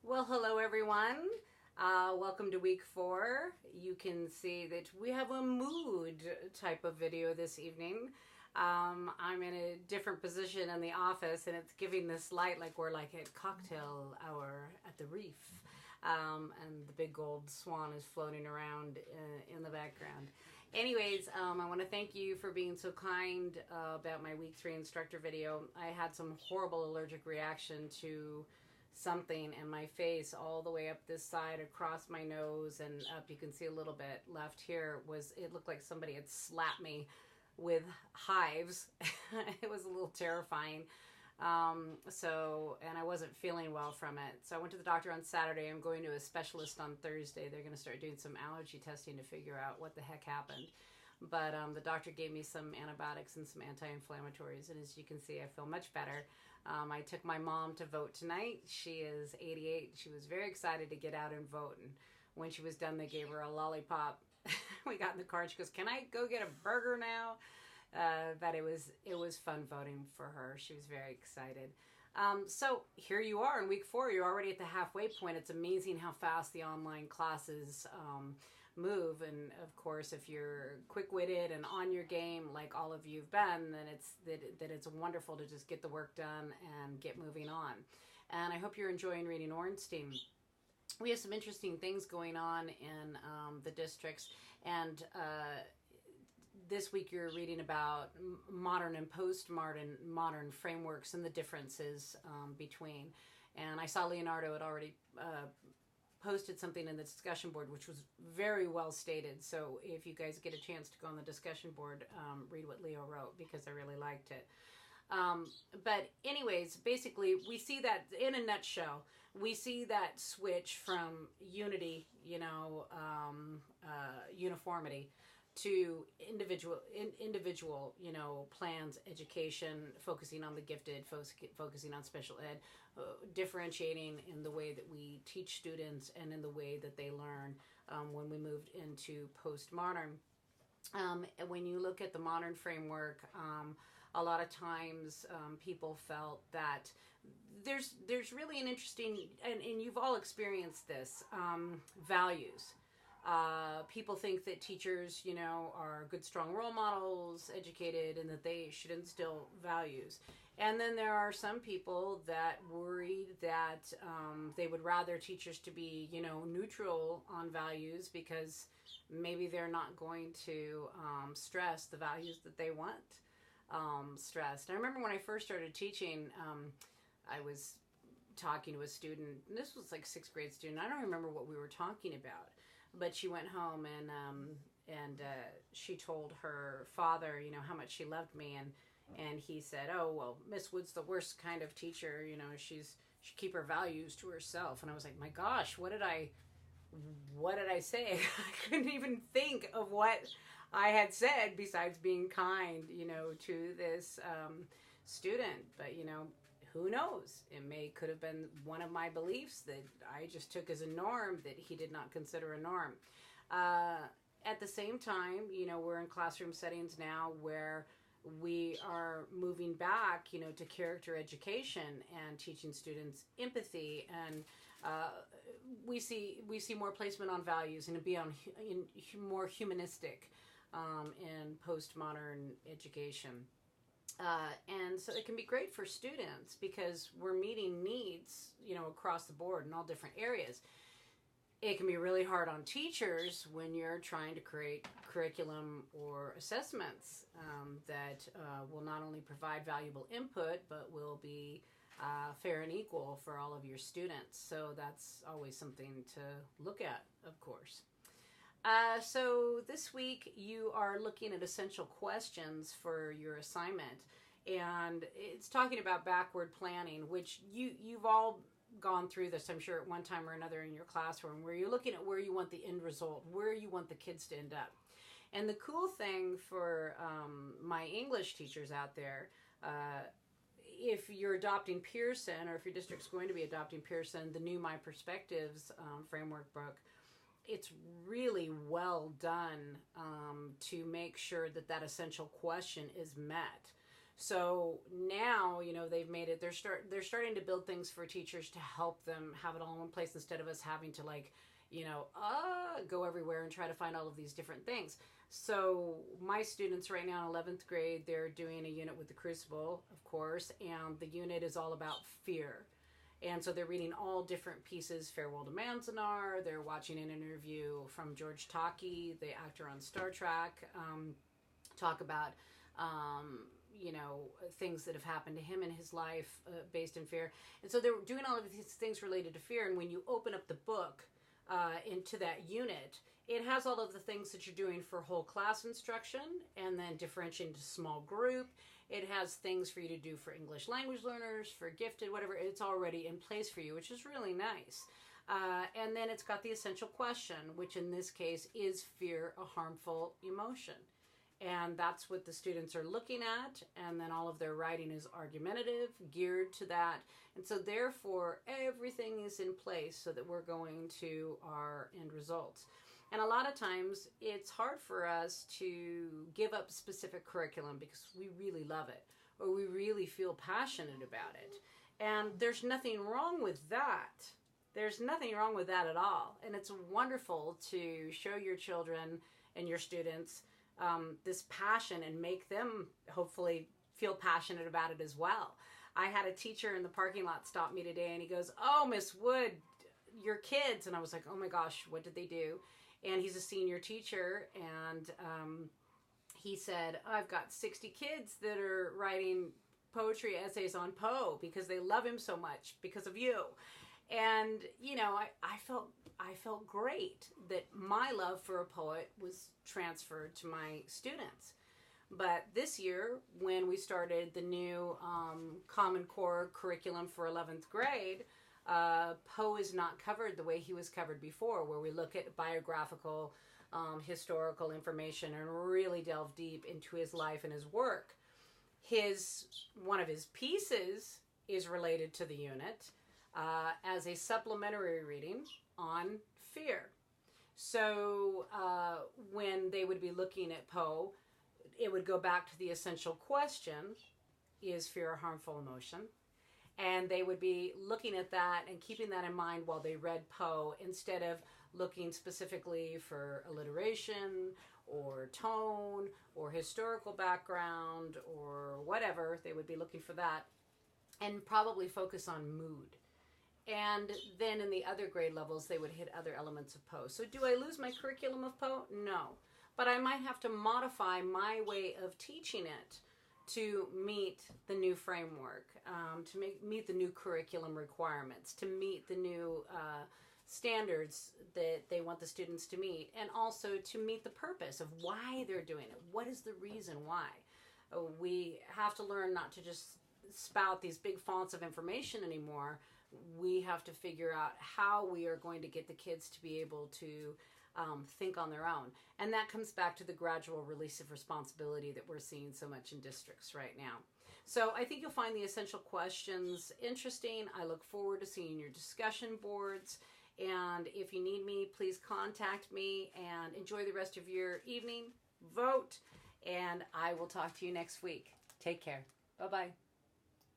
Well, hello everyone. Welcome to week 4. You can see that we have a mood type of video this evening. I'm in a different position in the office and it's giving this light like we're like at cocktail hour at the reef. And the big gold swan is floating around in the background. Anyways, I want to thank you for being so kind about my week 3 instructor video. I had some horrible allergic reaction to something in my face all the way up this side, across my nose and up. You can see a little bit left here. It looked like somebody had slapped me with hives. It was a little terrifying. And I wasn't feeling well from it. So I went to the doctor on Saturday. I'm going to a specialist on Thursday. They're going to start doing some allergy testing to figure out what the heck happened. But the doctor gave me some antibiotics and some anti-inflammatories, and as you can see, I feel much better. I took my mom to vote tonight. She is 88. She was very excited to get out and vote, and when she was done, they gave her a lollipop. We got in the car, and she goes, "Can I go get a burger now?" But it was fun voting for her. She was very excited. So here you are in week 4. You're already at the halfway point. It's amazing how fast the online classes move. And of course, if you're quick-witted and on your game like all of you've been, then it's wonderful to just get the work done and get moving on. And I hope you're enjoying reading Ornstein. We have some interesting things going on in the districts, and this week you're reading about modern and post-modern frameworks and the differences between. And I saw Leonardo had already posted something in the discussion board, which was very well stated. So if you guys get a chance to go on the discussion board, read what Leo wrote, because I really liked it. But anyways, basically, we see that in a nutshell, we see that switch from unity, uniformity, to individual, plans, education, focusing on the gifted, focusing on special ed, differentiating in the way that we teach students and in the way that they learn when we moved into postmodern. When you look at the modern framework, a lot of times people felt that there's really an interesting, and you've all experienced this, values. People think that teachers, are good, strong role models, educated, and that they should instill values. And then there are some people that worry that they would rather teachers to be, neutral on values, because maybe they're not going to stress the values that they want stressed. I remember when I first started teaching, I was talking to a student, and this was like 6th grade student. I don't remember what we were talking about. But she went home and she told her father, how much she loved me, and he said, "Oh, well, Miss Wood's the worst kind of teacher. She keep her values to herself." And I was like, "My gosh, what did I say?" I couldn't even think of what I had said besides being kind, to this student. But who knows? It could have been one of my beliefs that I just took as a norm that he did not consider a norm. At the same time, we're in classroom settings now where we are moving back, to character education and teaching students empathy, and we see more placement on values and more humanistic in postmodern education. And so it can be great for students because we're meeting needs, across the board in all different areas. It can be really hard on teachers when you're trying to create curriculum or assessments that will not only provide valuable input, but will be fair and equal for all of your students. So that's always something to look at, of course. So this week you are looking at essential questions for your assignment, and it's talking about backward planning, which you've all gone through this, I'm sure, at one time or another in your classroom, where you're looking at where you want the end result, where you want the kids to end up. And the cool thing for my English teachers out there, if you're adopting Pearson, or if your district's going to be adopting Pearson, the new My Perspectives framework book, it's really well done to make sure that essential question is met. So now, they've made it. They're starting to build things for teachers to help them have it all in one place instead of us having to go everywhere and try to find all of these different things. So my students right now in 11th grade, they're doing a unit with the Crucible, of course, and the unit is all about fear. And so they're reading all different pieces. Farewell to Manzanar. They're watching an interview from George Takei, the actor on Star Trek, talk about things that have happened to him in his life based in fear. And so they're doing all of these things related to fear. And when you open up the book into that unit, it has all of the things that you're doing for whole class instruction and then differentiating to small group. It has things for you to do for English language learners, for gifted, whatever. It's already in place for you, which is really nice. And then it's got the essential question, which in this case is fear a harmful emotion? And that's what the students are looking at. And then all of their writing is argumentative, geared to that. And so therefore, everything is in place so that we're going to our end results. And a lot of times it's hard for us to give up specific curriculum because we really love it or we really feel passionate about it. And there's nothing wrong with that. There's nothing wrong with that at all. And it's wonderful to show your children and your students this passion and make them hopefully feel passionate about it as well. I had a teacher in the parking lot stop me today and he goes, "Oh, Miss Wood, your kids." And I was like, "Oh my gosh, what did they do?" And he's a senior teacher, and he said, "I've got 60 kids that are writing poetry essays on Poe because they love him so much because of you." And I felt great that my love for a poet was transferred to my students. But this year, when we started the new Common Core curriculum for 11th grade, Poe is not covered the way he was covered before, where we look at biographical, historical information and really delve deep into his life and his work. One of his pieces is related to the unit as a supplementary reading on fear. So when they would be looking at Poe, it would go back to the essential question, is fear a harmful emotion? And they would be looking at that and keeping that in mind while they read Poe, instead of looking specifically for alliteration or tone or historical background or whatever. They would be looking for that and probably focus on mood. And then in the other grade levels, they would hit other elements of Poe. So do I lose my curriculum of Poe? No. But I might have to modify my way of teaching it to meet the new framework, to meet the new curriculum requirements, to meet the new standards that they want the students to meet, and also to meet the purpose of why they're doing it. What is the reason why? We have to learn not to just spout these big fonts of information anymore. We have to figure out how we are going to get the kids to be able to think on their own. And that comes back to the gradual release of responsibility that we're seeing so much in districts right now. So I think you'll find the essential questions interesting. I look forward to seeing your discussion boards. And if you need me, please contact me, and enjoy the rest of your evening. Vote, and I will talk to you next week. Take care. Bye-bye.